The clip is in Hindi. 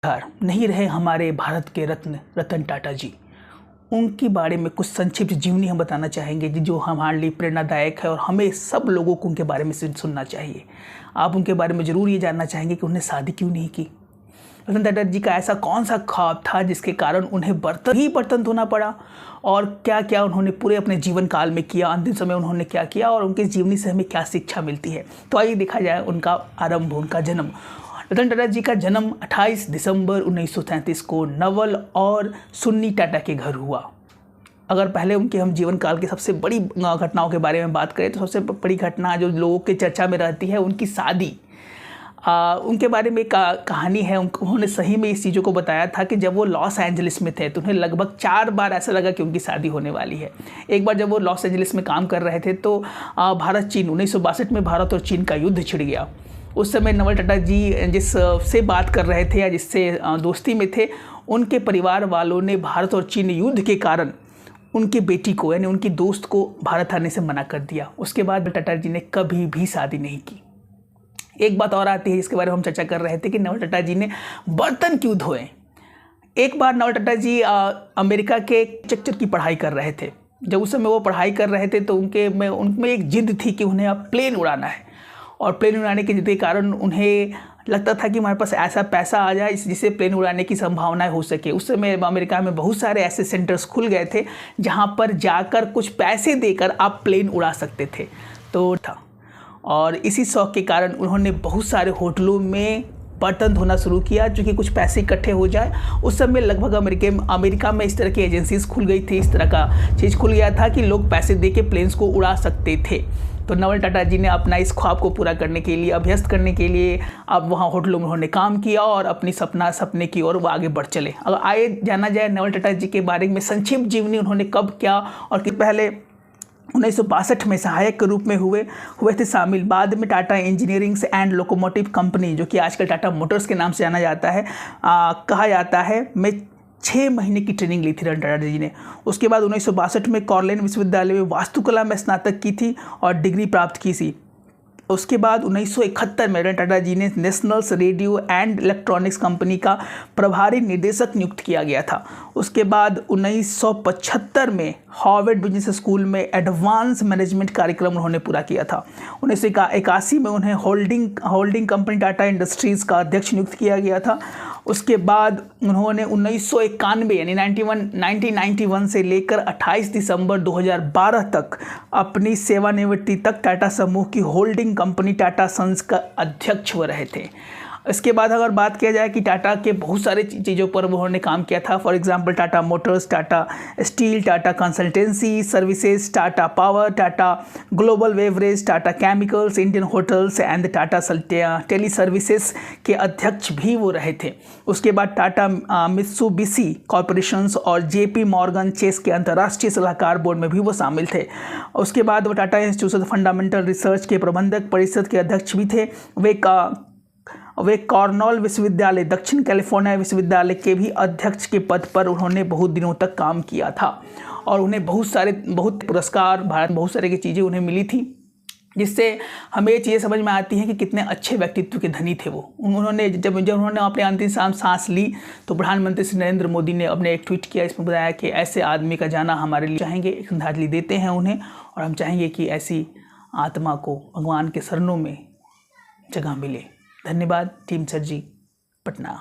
नहीं रहे हमारे भारत के रत्न रतन टाटा जी। उनके बारे में कुछ संक्षिप्त जीवनी हम बताना चाहेंगे जो हमारे लिए प्रेरणादायक है और हमें सब लोगों को उनके बारे में सुनना चाहिए। आप उनके बारे में ज़रूर ये जानना चाहेंगे कि उन्हें शादी क्यों नहीं की। रतन टाटा जी का ऐसा कौन सा ख्वाब था जिसके कारण उन्हें बर्तन धोना पड़ा, और क्या क्या उन्होंने पूरे अपने जीवन काल में किया, अंतिम समय उन्होंने क्या किया और उनकी जीवनी से हमें क्या शिक्षा मिलती है। तो आइए देखा जाए उनका आरंभ, उनका जन्म। रतन टाटा जी का जन्म 28 दिसंबर 1933 को नवल और सुन्नी टाटा के घर हुआ। अगर पहले उनके हम जीवन काल की सबसे बड़ी घटनाओं के बारे में बात करें तो सबसे बड़ी घटना जो लोगों के चर्चा में रहती है उनकी शादी। उनके बारे में कहानी है, उन्होंने सही में इस चीज़ों को बताया था कि जब वो लॉस एंजलिस में थे तो उन्हें लगभग 4 बार ऐसा लगा कि उनकी शादी होने वाली है। एक बार जब वो लॉस एंजलिस में काम कर रहे थे तो भारत चीन 1962 में भारत और चीन का युद्ध छिड़ गया। उस समय नवल टाटा जी जिससे बात कर रहे थे या जिससे दोस्ती में थे, उनके परिवार वालों ने भारत और चीन युद्ध के कारण उनकी बेटी को यानी उनकी दोस्त को भारत आने से मना कर दिया। उसके बाद टाटा जी ने कभी भी शादी नहीं की। एक बात और आती है जिसके बारे में हम चर्चा कर रहे थे कि नवल टाटा जी ने बर्तन क्यों धोए। एक बार नवल टाटा जी अमेरिका के आर्किटेक्चर की पढ़ाई कर रहे थे। जब उस समय वो पढ़ाई कर रहे थे तो उनमें एक जिद थी कि उन्हें अब प्लेन उड़ाना है, और प्लेन उड़ाने के जिद के कारण उन्हें लगता था कि हमारे पास ऐसा पैसा आ जाए जिससे प्लेन उड़ाने की संभावनाएं हो सके। उस समय अमेरिका में बहुत सारे ऐसे सेंटर्स खुल गए थे जहां पर जाकर कुछ पैसे देकर आप प्लेन उड़ा सकते थे तो था, और इसी शौक के कारण उन्होंने बहुत सारे होटलों में बर्तन धोना शुरू किया क्योंकि कुछ पैसे इकट्ठे हो जाए। उस समय लगभग अमेरिका में इस तरह की एजेंसीज खुल गई थी, इस तरह का चीज़ खुल गया था कि लोग पैसे दे के प्लेन्स को उड़ा सकते थे। तो नवल टाटा जी ने अपना इस ख्वाब को पूरा करने के लिए, अभ्यस्त करने के लिए अब वहाँ होटलों में उन्होंने काम किया और अपनी सपने की ओर वो आगे बढ़ चले। अगर आए जाना जाए नवल टाटा जी के बारे में संक्षिप्त जीवनी, उन्होंने कब क्या और कि पहले 1962 में सहायक के रूप में हुए थे शामिल। बाद में Tata engineering and locomotive company, जो कि आजकल टाटा मोटर्स के नाम से जाना जाता है, कहा जाता है, में 6 महीने की ट्रेनिंग ली थी रतन टाटा जी ने। उसके बाद 1962 में कॉर्लेन विश्वविद्यालय में वास्तुकला में स्नातक की थी और डिग्री प्राप्त की थी। उसके बाद 1971 में रतन टाटा जी ने national radio and electronics company का प्रभारी निदेशक नियुक्त किया गया था। उसके बाद 1975 में हार्वर्ड बिजनेस स्कूल में एडवांस मैनेजमेंट कार्यक्रम उन्होंने पूरा किया था। 1981 में उन्हें होल्डिंग कंपनी टाटा इंडस्ट्रीज़ का अध्यक्ष नियुक्त किया गया था। उसके बाद उन्होंने 1991 यानी 1991 से लेकर 28 दिसंबर 2012 तक अपनी सेवानिवृत्ति तक टाटा समूह की होल्डिंग कंपनी टाटा सन्स का अध्यक्ष वो रहे थे। इसके बाद अगर बात किया जाए कि टाटा के बहुत सारे चीज़ों पर उन्होंने काम किया था, for example Tata Motors, Tata Steel, Tata Consultancy Services, Tata Power, Tata Global Beverage, Tata Chemicals, Indian Hotels and Tata Tele Services के अध्यक्ष भी वो रहे थे। उसके बाद टाटा मित्सुबिशी कॉरपोरेशंस और जेपी मॉर्गन चेस के अंतर्राष्ट्रीय सलाहकार बोर्ड में भी वो शामिल थे। उसके बाद वो Tata institute of fundamental research के प्रबंधक परिषद के अध्यक्ष भी थे। वे कॉर्नेल विश्वविद्यालय, दक्षिण कैलिफोर्निया विश्वविद्यालय के भी अध्यक्ष के पद पर उन्होंने बहुत दिनों तक काम किया था, और उन्हें बहुत पुरस्कार, भारत बहुत सारे की चीज़ें उन्हें मिली थी, जिससे हमें ये चीज़ें समझ में आती हैं कि कितने अच्छे व्यक्तित्व के धनी थे वो। उन्होंने जब उन्होंने अपने अंतिम सांस ली तो प्रधानमंत्री श्री नरेंद्र मोदी ने अपने एक ट्वीट किया, इसमें बताया कि ऐसे आदमी का जाना हमारे लिए चाहेंगे, एक श्रद्धांजलि देते हैं उन्हें, और हम चाहेंगे कि ऐसी आत्मा को भगवान के शरणों में जगह मिले। धन्यवाद टीम सर जी, पटना।